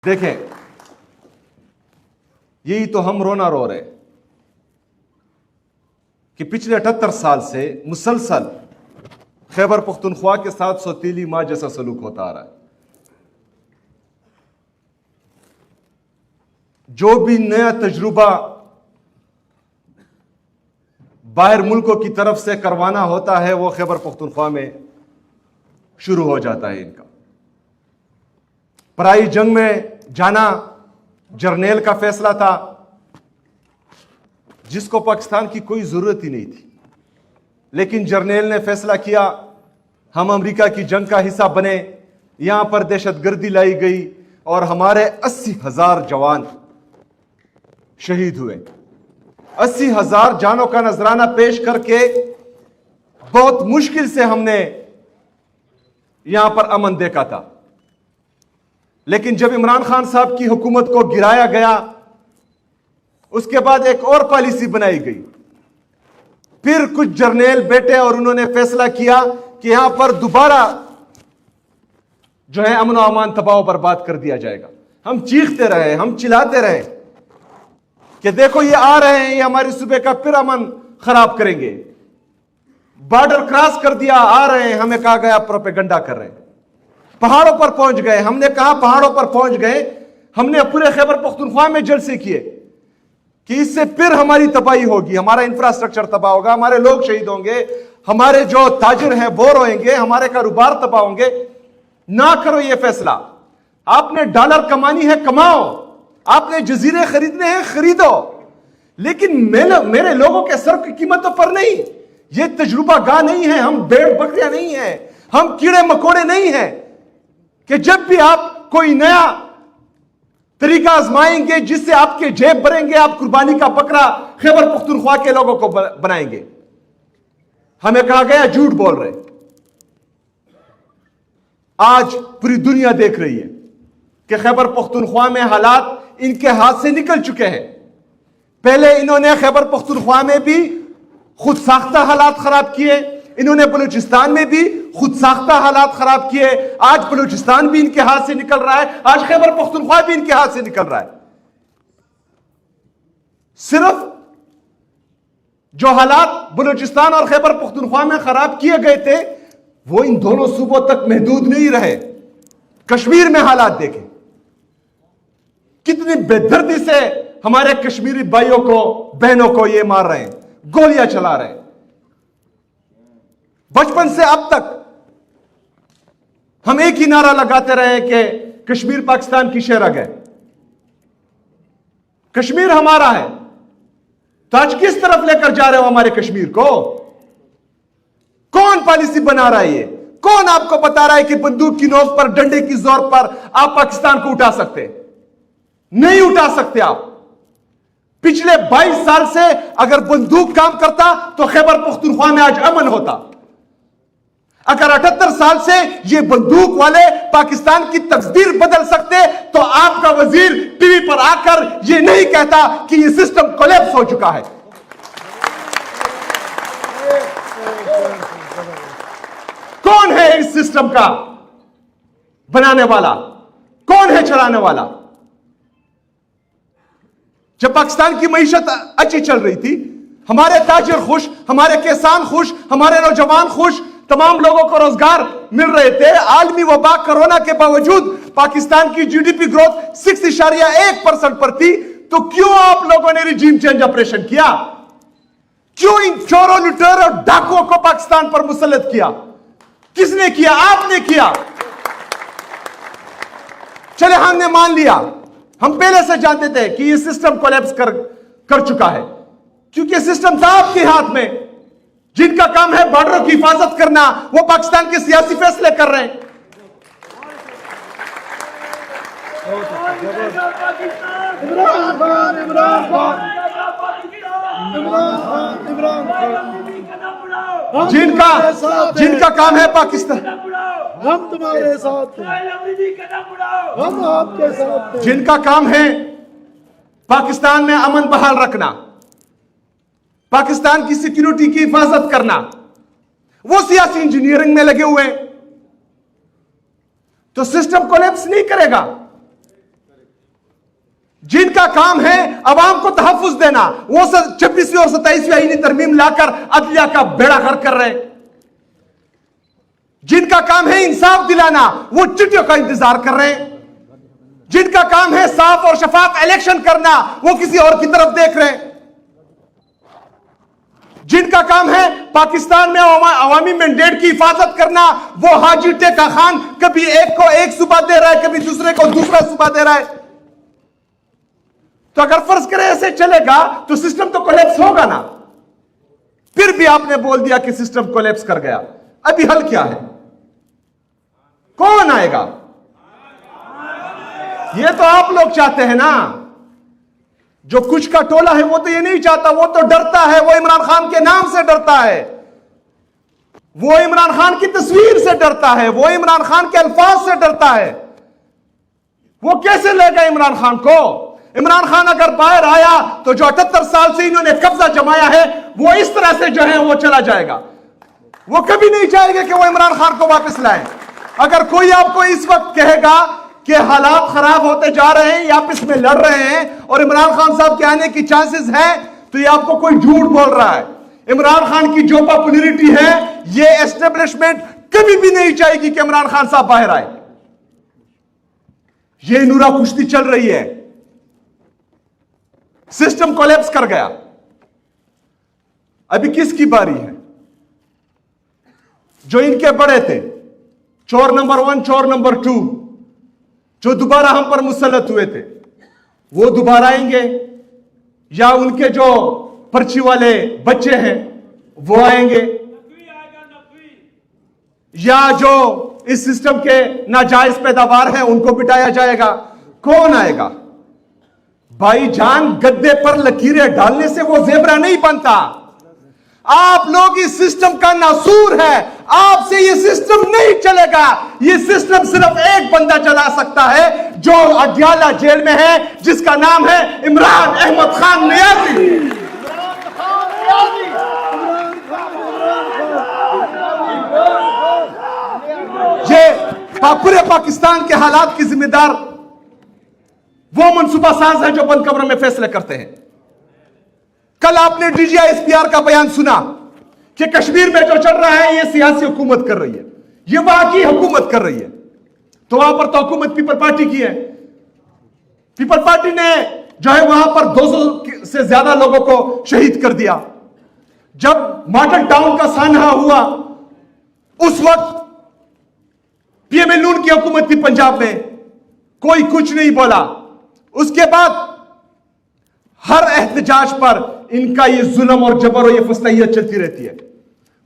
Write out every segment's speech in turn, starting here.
دیکھیں، یہی تو ہم رونا رو رہے کہ پچھلے 78 سال سے مسلسل خیبر پختونخوا کے ساتھ سوتیلی ماں جیسا سلوک ہوتا آ رہا ہے۔ جو بھی نیا تجربہ باہر ملکوں کی طرف سے کروانا ہوتا ہے وہ خیبر پختونخوا میں شروع ہو جاتا ہے۔ ان کا پرائی جنگ میں جانا جرنیل کا فیصلہ تھا، جس کو پاکستان کی کوئی ضرورت ہی نہیں تھی، لیکن جرنیل نے فیصلہ کیا ہم امریکہ کی جنگ کا حصہ بنے، یہاں پر دہشت گردی لائی گئی اور ہمارے 80,000 جوان شہید ہوئے۔ 80,000 جانوں کا نذرانہ پیش کر کے بہت مشکل سے ہم نے یہاں پر امن دیکھا تھا، لیکن جب عمران خان صاحب کی حکومت کو گرایا گیا اس کے بعد ایک اور پالیسی بنائی گئی۔ پھر کچھ جرنیل بیٹھے اور انہوں نے فیصلہ کیا کہ یہاں پر دوبارہ جو ہے امن و امان تباہ و برباد کر دیا جائے گا۔ ہم چیختے رہے، ہم چلاتے رہے کہ دیکھو یہ آ رہے ہیں، یہ ہماری صوبے کا پھر امن خراب کریں گے۔ بارڈر کراس کر دیا، آ رہے ہیں، ہمیں کہا گیا پروپیگنڈا کر رہے ہیں۔ پہاڑوں پر پہنچ گئے، ہم نے کہا پہاڑوں پر پہنچ گئے، ہم نے پورے خیبر پختونخوا میں جلسے کیے کہ اس سے پھر ہماری تباہی ہوگی، ہمارا انفراسٹرکچر تباہ ہوگا، ہمارے لوگ شہید ہوں گے، ہمارے جو تاجر ہیں وہ روئیں گے، ہمارے کاروبار تباہ ہوں گے۔ نہ کرو یہ فیصلہ، آپ نے ڈالر کمانی ہے کماؤ، آپ نے جزیرے خریدنے ہیں خریدو، لیکن میرے لوگوں کے سر کی قیمتوں پر نہیں۔ یہ تجربہ گاہ نہیں ہے، ہم بیڑ بکریاں نہیں ہیں، ہم کیڑے مکوڑے نہیں ہیں کہ جب بھی آپ کوئی نیا طریقہ آزمائیں گے جس سے آپ کے جیب بھریں گے، آپ قربانی کا بکرا خیبر پختونخوا کے لوگوں کو بنائیں گے۔ ہمیں کہا گیا جھوٹ بول رہے۔ آج پوری دنیا دیکھ رہی ہے کہ خیبر پختونخوا میں حالات ان کے ہاتھ سے نکل چکے ہیں۔ پہلے انہوں نے خیبر پختونخوا میں بھی خود ساختہ حالات خراب کیے، انہوں نے بلوچستان میں بھی خود ساختہ حالات خراب کیے، آج بلوچستان بھی ان کے ہاتھ سے نکل رہا ہے، آج خیبر پختونخوا بھی ان کے ہاتھ سے نکل رہا ہے۔ صرف جو حالات بلوچستان اور خیبر پختونخوا میں خراب کیے گئے تھے وہ ان دونوں صوبوں تک محدود نہیں رہے۔ کشمیر میں حالات دیکھیں، کتنی بے دردی سے ہمارے کشمیری بھائیوں کو بہنوں کو یہ مار رہے ہیں، گولیاں چلا رہے ہیں۔ بچپن سے اب تک ہم ایک ہی نعرہ لگاتے رہے کہ کشمیر پاکستان کی شہرگ ہے، کشمیر ہمارا ہے۔ تو آج کس طرف لے کر جا رہے ہو ہمارے کشمیر کو؟ کون پالیسی بنا رہا ہے یہ؟ کون آپ کو بتا رہا ہے کہ بندوق کی نوک پر، ڈنڈے کی زور پر آپ پاکستان کو اٹھا سکتے؟ نہیں اٹھا سکتے آپ۔ پچھلے 22 سال سے اگر بندوق کام کرتا تو خیبر پختونخوا میں آج امن ہوتا۔ اگر 78 سال سے یہ بندوق والے پاکستان کی تقدیر بدل سکتے تو آپ کا وزیر ٹی وی پر آ کر یہ نہیں کہتا کہ یہ سسٹم کولیپس ہو چکا ہے۔ کون ہے اس سسٹم کا بنانے والا؟ کون ہے چلانے والا؟ جب پاکستان کی معیشت اچھی چل رہی تھی، ہمارے تاجر خوش، ہمارے کسان خوش، ہمارے نوجوان خوش، تمام لوگوں کو روزگار مل رہے تھے، عالمی وبا کرونا کے باوجود پاکستان کی جی ڈی پی گروتھ 6.1% پر تھی، تو کیوں آپ لوگوں نے ریجیم چینج آپریشن کیا؟ کیوں ان چوروں، لٹیروں اور ڈاکوؤں کو پاکستان پر مسلط کیا؟ کس نے کیا؟ آپ نے کیا۔ چلے ہم نے مان لیا، ہم پہلے سے جانتے تھے کہ یہ سسٹم کولیپس کر چکا ہے، کیونکہ سسٹم تھا آپ کے ہاتھ میں۔ جن کا کام ہے بارڈروں کی حفاظت کرنا وہ پاکستان کے سیاسی فیصلے کر رہے ہیں۔ جن کا کام ہے پاکستان، ہم تمہارے ساتھ ہیں، ہم آپ کے ساتھ ہیں۔ جن کا کام ہے پاکستان میں امن بحال رکھنا، پاکستان کی سیکیورٹی کی حفاظت کرنا، وہ سیاسی انجینئرنگ میں لگے ہوئے ہیں۔ تو سسٹم کولیپس نہیں کرے گا۔ کا کام ہے عوام کو تحفظ دینا، وہ 26ویں اور 27ویں آئینی ترمیم لا کر عدلیہ کا بیڑا غرق کر رہے ہیں۔ جن کا کام ہے انصاف دلانا، وہ چٹیوں کا انتظار کر رہے ہیں۔ جن کا کام ہے صاف اور شفاف الیکشن کرنا، وہ کسی اور کی طرف دیکھ رہے ہیں۔ جن کا کام ہے پاکستان میں عوامی مینڈیٹ کی حفاظت کرنا، وہ حاجی ٹیکا خان کبھی ایک کو ایک صوبہ دے رہا ہے، کبھی دوسرے کو دوسرا صوبہ دے رہا ہے۔ تو اگر فرض کرے ایسے چلے گا تو سسٹم تو کولیپس ہوگا نا۔ پھر بھی آپ نے بول دیا کہ سسٹم کولیپس کر گیا، ابھی حل کیا ہے؟ کون آئے گا؟ یہ تو آپ لوگ چاہتے ہیں نا۔ جو کچھ کا ٹولہ ہے وہ تو یہ نہیں چاہتا، وہ تو ڈرتا ہے، وہ عمران خان کے نام سے ڈرتا ہے، وہ عمران خان کی تصویر سے ڈرتا ہے، وہ عمران خان کے الفاظ سے ڈرتا ہے۔ وہ کیسے لے گا عمران خان کو؟ عمران خان اگر باہر آیا تو جو 78 سال سے انہوں نے قبضہ جمایا ہے، وہ اس طرح سے جو ہے وہ چلا جائے گا۔ وہ کبھی نہیں چاہے گا کہ وہ عمران خان کو واپس لائیں۔ اگر کوئی آپ کو اس وقت کہے گا کہ حالات خراب ہوتے جا رہے ہیں یا آپس میں لڑ رہے ہیں اور عمران خان صاحب کے آنے کی چانسز ہیں، تو یہ آپ کو کوئی جھوٹ بول رہا ہے۔ عمران خان کی جو پاپولیرٹی ہے، یہ اسٹیبلشمنٹ کبھی بھی نہیں چاہے گی کہ عمران خان صاحب باہر آئے۔ یہ نورا کشتی چل رہی ہے، سسٹم کولیپس کر گیا۔ ابھی کس کی باری ہے؟ جو ان کے بڑے تھے، چور نمبر 1، چور نمبر 2، جو دوبارہ ہم پر مسلط ہوئے تھے، وہ دوبارہ آئیں گے؟ یا ان کے جو پرچی والے بچے ہیں وہ آئیں گے؟ یا جو اس سسٹم کے ناجائز پیداوار ہیں ان کو بٹایا جائے گا؟ کون آئے گا؟ بھائی جان، گدے پر لکیریں ڈالنے سے وہ زیبرا نہیں بنتا۔ آپ لوگ اس سسٹم کا ناسور ہے، آپ سے یہ سسٹم نہیں چلے گا۔ یہ سسٹم صرف ایک بندہ چلا سکتا ہے جو اڈیالہ جیل میں ہے، جس کا نام ہے عمران احمد خان نیازی۔ یہ پورے پاکستان کے حالات کی ذمہ دار وہ منصوبہ ساز ہیں جو بند کمروں میں فیصلے کرتے ہیں۔ کل آپ نے D G I S P R کا بیان سنا کہ کشمیر میں جو چل رہا ہے یہ سیاسی حکومت کر رہی ہے، یہ وہاں کی حکومت کر رہی ہے۔ تو وہاں پر تو حکومت پیپل پارٹی کی ہے۔ پیپل پارٹی نے جو ہے وہاں پر 200 سے زیادہ لوگوں کو شہید کر دیا۔ جب ماڈل ٹاؤن کا سانحہ ہوا، اس وقت پی ایم ایل نون کی حکومت تھی پنجاب میں، کوئی کچھ نہیں بولا۔ اس کے بعد ہر احتجاج پر ان کا یہ ظلم اور جبر اور یہ فستیت چلتی رہتی ہے۔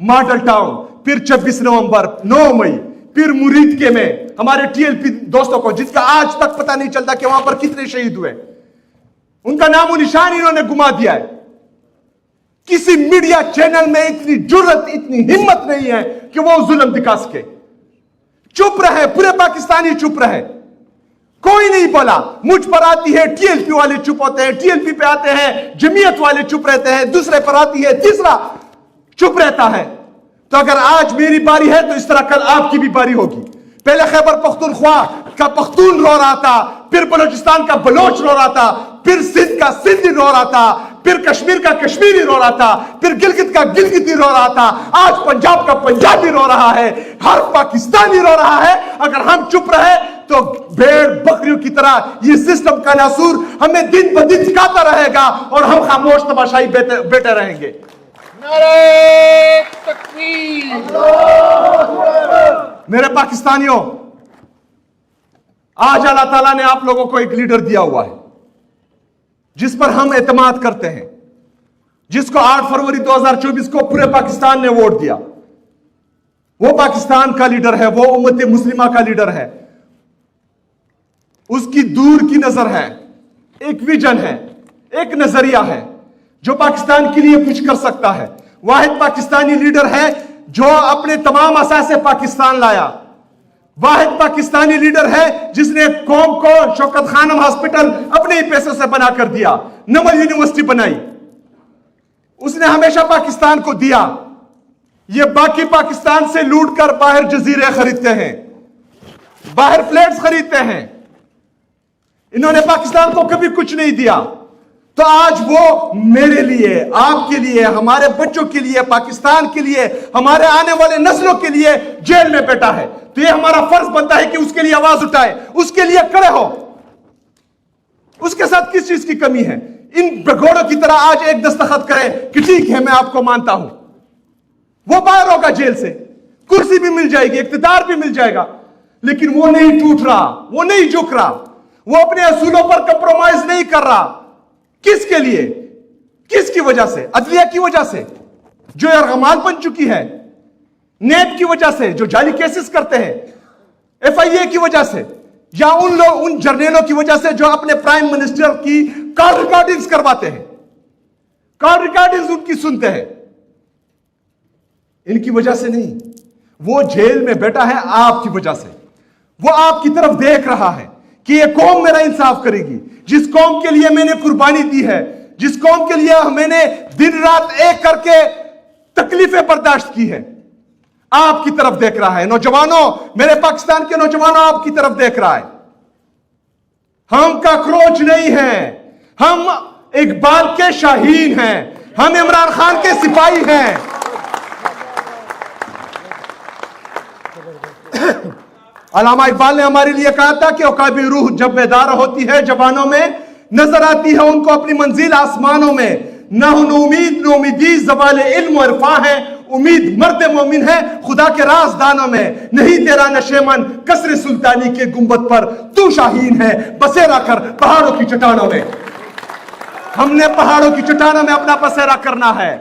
ماڈل ٹاؤن، پھر 26 نومبر، 9 مئی، پھر مرید کے میں ہمارے ٹی ایل پی دوستوں کو، جس کا آج تک پتہ نہیں چلتا کہ وہاں پر کتنے شہید ہوئے، ان کا نام و نشان انہوں نے گما دیا ہے۔ کسی میڈیا چینل میں اتنی جرت، اتنی ہمت نہیں ہے کہ وہ ظلم دکھا سکے۔ چپ رہے، پورے پاکستانی چپ رہے، کوئی نہیں بولا۔ مجھ پر آتی ہے ٹی ایل پی والے چپ ہوتے ہیں، ٹی ایل پی پہ آتے ہیں جمعیت والے چپ رہتے ہیں، دوسرے پر آتی ہے تیسرا چپ رہتا ہے۔ تو اگر آج میری باری ہے تو اس طرح کل آپ کی بھی باری ہوگی۔ پہلے خیبر پختونخوا کا پختون رو رہا تھا، پھر بلوچستان کا بلوچ رو رہا تھا، پھر سندھ کا سندھی رو رہا تھا، پھر کشمیر کا کشمیری رو رہا تھا، پھر گلگت کا گلگتی رو رہا تھا، آج پنجاب کا پنجابی رو رہا ہے، ہر پاکستانی رو رہا ہے۔ اگر ہم چپ رہے تو بھیڑ بکریوں کی طرح یہ سسٹم کا ناسور ہمیں دن بدن سکھاتا رہے گا اور ہم خاموش تماشائی بیٹھے رہیں گے۔ نعرہ تکبیر! میرے پاکستانیوں، آج اللہ تعالیٰ نے آپ لوگوں کو ایک لیڈر دیا ہوا ہے جس پر ہم اعتماد کرتے ہیں، جس کو 8 فروری 2024 کو پورے پاکستان نے ووٹ دیا۔ وہ پاکستان کا لیڈر ہے، وہ امت مسلمہ کا لیڈر ہے۔ اس کی دور کی نظر ہے، ایک ویژن ہے، ایک نظریہ ہے جو پاکستان کے لیے کچھ کر سکتا ہے۔ واحد پاکستانی لیڈر ہے جو اپنے تمام اثاثے پاکستان لایا۔ واحد پاکستانی لیڈر ہے جس نے قوم کو شوکت خانم ہاسپٹل اپنے ہی پیسوں سے بنا کر دیا، نمل یونیورسٹی بنائی، اس نے ہمیشہ پاکستان کو دیا۔ یہ باقی پاکستان سے لوٹ کر باہر جزیرے خریدتے ہیں، باہر فلیٹس خریدتے ہیں، انہوں نے پاکستان کو کبھی کچھ نہیں دیا، تو آج وہ میرے لیے، آپ کے لیے، ہمارے بچوں کے لیے، پاکستان کے لیے، ہمارے آنے والے نسلوں کے لیے جیل میں بیٹھا ہے، تو یہ ہمارا فرض بنتا ہے کہ اس کے لیے آواز اٹھائے، اس کے لیے کھڑے ہو۔ اس کے ساتھ کس چیز کی کمی ہے؟ ان بگوڑوں کی طرح آج ایک دستخط کرے کہ ٹھیک ہے میں آپ کو مانتا ہوں، وہ باہر ہوگا جیل سے، کرسی بھی مل جائے گی، اقتدار بھی مل جائے گا، لیکن وہ نہیں ٹوٹ رہا، وہ نہیں جھک رہا، وہ اپنے اصولوں پر کمپرومائز نہیں کر رہا۔ کس کے لیے؟ کس کی وجہ سے؟ عدلیہ کی وجہ سے جو ارغمال بن چکی ہے، نیب کی وجہ سے جو جعلی کیسز کرتے ہیں، ایف آئی اے کی وجہ سے، یا ان جرنیلوں کی وجہ سے جو اپنے پرائم منسٹر کی کال ریکارڈنگز کرواتے ہیں، کال ریکارڈنگز ان کی سنتے ہیں، ان کی وجہ سے نہیں، وہ جیل میں بیٹھا ہے آپ کی وجہ سے۔ وہ آپ کی طرف دیکھ رہا ہے کہ یہ قوم میرا انصاف کرے گی، جس قوم کے لیے میں نے قربانی دی ہے، جس قوم کے لیے میں نے دن رات ایک کر کے تکلیفیں برداشت کی ہے، آپ کی طرف دیکھ رہا ہے۔ نوجوانوں، میرے پاکستان کے نوجوانوں، آپ کی طرف دیکھ رہا ہے۔ ہم کاکروچ نہیں ہیں، ہم اقبال کے شاہین ہیں، ہم عمران خان کے سپاہی ہیں۔ علامہ اقبال نے ہمارے لیے کہا تھا کہ عقابی روح جب بیدار ہوتی ہے جوانوں میں، نظر آتی ہے ان کو اپنی منزل آسمانوں میں، نہ امید نہ امیدی زوال علم و عرفاں ہے، امید مرد مومن ہے خدا کے رازدانوں میں، نہیں تیرا نشیمن کسر سلطانی کے گنبد پر، تو شاہین ہے بسیرا کر پہاڑوں کی چٹانوں میں۔ ہم نے پہاڑوں کی چٹانوں میں اپنا بسیرا کرنا ہے،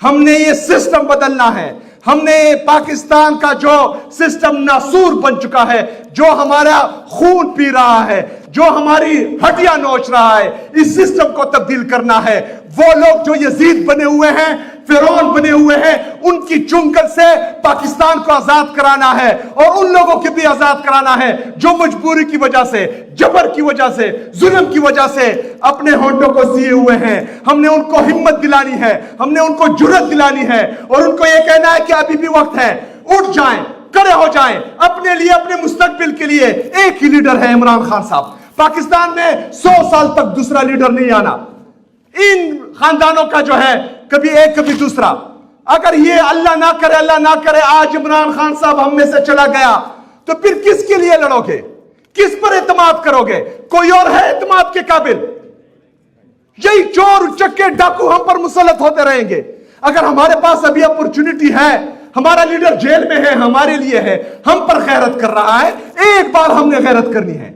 ہم نے یہ سسٹم بدلنا ہے، ہم نے پاکستان کا جو سسٹم ناسور بن چکا ہے، جو ہمارا خون پی رہا ہے، جو ہماری ہڈیاں نوچ رہا ہے، اس سسٹم کو تبدیل کرنا ہے۔ وہ لوگ جو یزید بنے ہوئے ہیں، فرعون بنے ہوئے ہیں، ان کی چنگل سے پاکستان کو آزاد کرانا ہے، اور ان لوگوں کو بھی آزاد کرانا ہے جو مجبوری کی وجہ سے، جبر کی وجہ سے، ظلم کی وجہ سے اپنے ہونٹوں کو سیے ہوئے ہیں۔ ہم نے ان کو ہمت دلانی ہے، ہم نے ان کو جرأت دلانی ہے، اور ان کو یہ کہنا ہے کہ ابھی بھی وقت ہے، اٹھ جائیں، کھڑے ہو جائیں، اپنے لیے، اپنے مستقبل کے لیے۔ ایک ہی لیڈر ہے، عمران خان صاحب۔ پاکستان میں 100 سال تک دوسرا لیڈر نہیں آنا۔ ان خاندانوں کا جو ہے کبھی ایک کبھی دوسرا، اگر یہ اللہ نہ کرے، اللہ نہ کرے آج عمران خان صاحب ہم میں سے چلا گیا، تو پھر کس کے لیے لڑو گے؟ کس پر اعتماد کرو گے؟ کوئی اور ہے اعتماد کے قابل؟ یہی چور چکے ڈاکو ہم پر مسلط ہوتے رہیں گے۔ اگر ہمارے پاس ابھی اپورچونٹی ہے، ہمارا لیڈر جیل میں ہے، ہمارے لیے ہے، ہم پر غیرت کر رہا ہے، ایک بار ہم نے غیرت کرنی ہے۔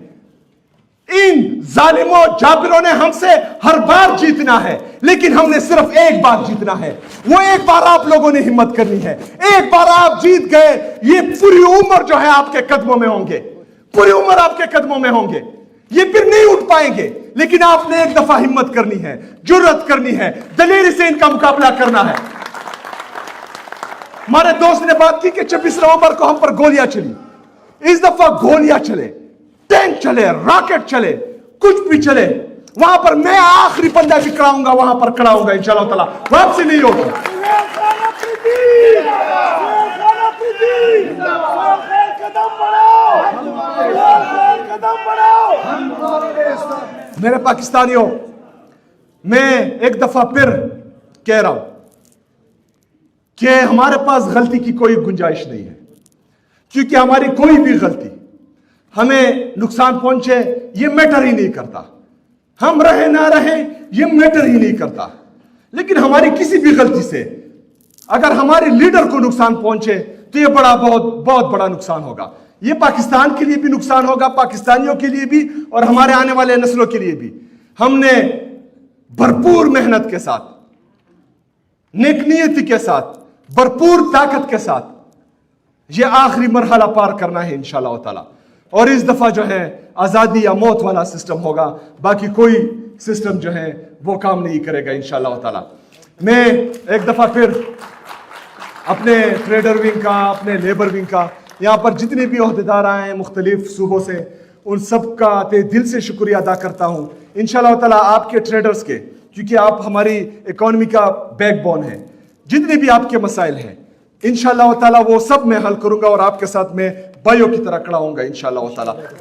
ان ظالموں جابروں نے ہم سے ہر بار جیتنا ہے، لیکن ہم نے صرف ایک بار جیتنا ہے۔ وہ ایک بار آپ لوگوں نے ہمت کرنی ہے، ایک بار آپ جیت گئے، یہ پوری عمر جو ہے آپ کے قدموں میں ہوں گے، پوری عمر آپ کے قدموں میں ہوں گے، یہ پھر نہیں اٹھ پائیں گے۔ لیکن آپ نے ایک دفعہ ہمت کرنی ہے، جرأت کرنی ہے، دلیری سے ان کا مقابلہ کرنا ہے۔ ہمارے دوست نے بات کی کہ 26 نومبر کو ہم پر گولیاں چلی، اس دفعہ گولیاں چلے، ٹینک چلے، راکٹ چلے، کچھ بھی چلے، وہاں پر میں آخری بندہ بھی کراؤں گا، وہاں پر کھڑا ہوں گا انشاءاللہ تعالیٰ، واپسی نہیں ہوگی۔ میرے پاکستانیوں، میں ایک دفعہ پھر کہہ رہا ہوں کہ ہمارے پاس غلطی کی کوئی گنجائش نہیں ہے، کیونکہ ہماری کوئی بھی غلطی ہمیں نقصان پہنچے یہ میٹر ہی نہیں کرتا، ہم رہے نہ رہیں یہ میٹر ہی نہیں کرتا۔ لیکن ہماری کسی بھی غلطی سے اگر ہمارے لیڈر کو نقصان پہنچے تو یہ بہت بڑا نقصان ہوگا، یہ پاکستان کے لیے بھی نقصان ہوگا، پاکستانیوں کے لیے بھی، اور ہمارے آنے والے نسلوں کے لیے بھی۔ ہم نے بھرپور محنت کے ساتھ، نیک نیتی کے ساتھ، بھرپور طاقت کے ساتھ یہ آخری مرحلہ پار کرنا ہے انشاءاللہ تعالی، اور اس دفعہ جو ہے آزادی یا موت والا سسٹم ہوگا، باقی کوئی سسٹم جو ہے وہ کام نہیں کرے گا انشاءاللہ تعالی۔ میں ایک دفعہ پھر اپنے ٹریڈر ونگ کا، اپنے لیبر ونگ کا، یہاں پر جتنے بھی عہدیدار آئے ہیں مختلف صوبوں سے، ان سب کا دل سے شکریہ ادا کرتا ہوں انشاءاللہ تعالی، آپ کے ٹریڈرز کے، کیونکہ آپ ہماری اکانومی کا بیک بون ہیں۔ جتنے بھی آپ کے مسائل ہیں انشاءاللہ تعالی وہ سب میں حل کروں گا، اور آپ کے ساتھ میں بھائیوں کی طرح کھڑا ہوں گا انشاءاللہ تعالی۔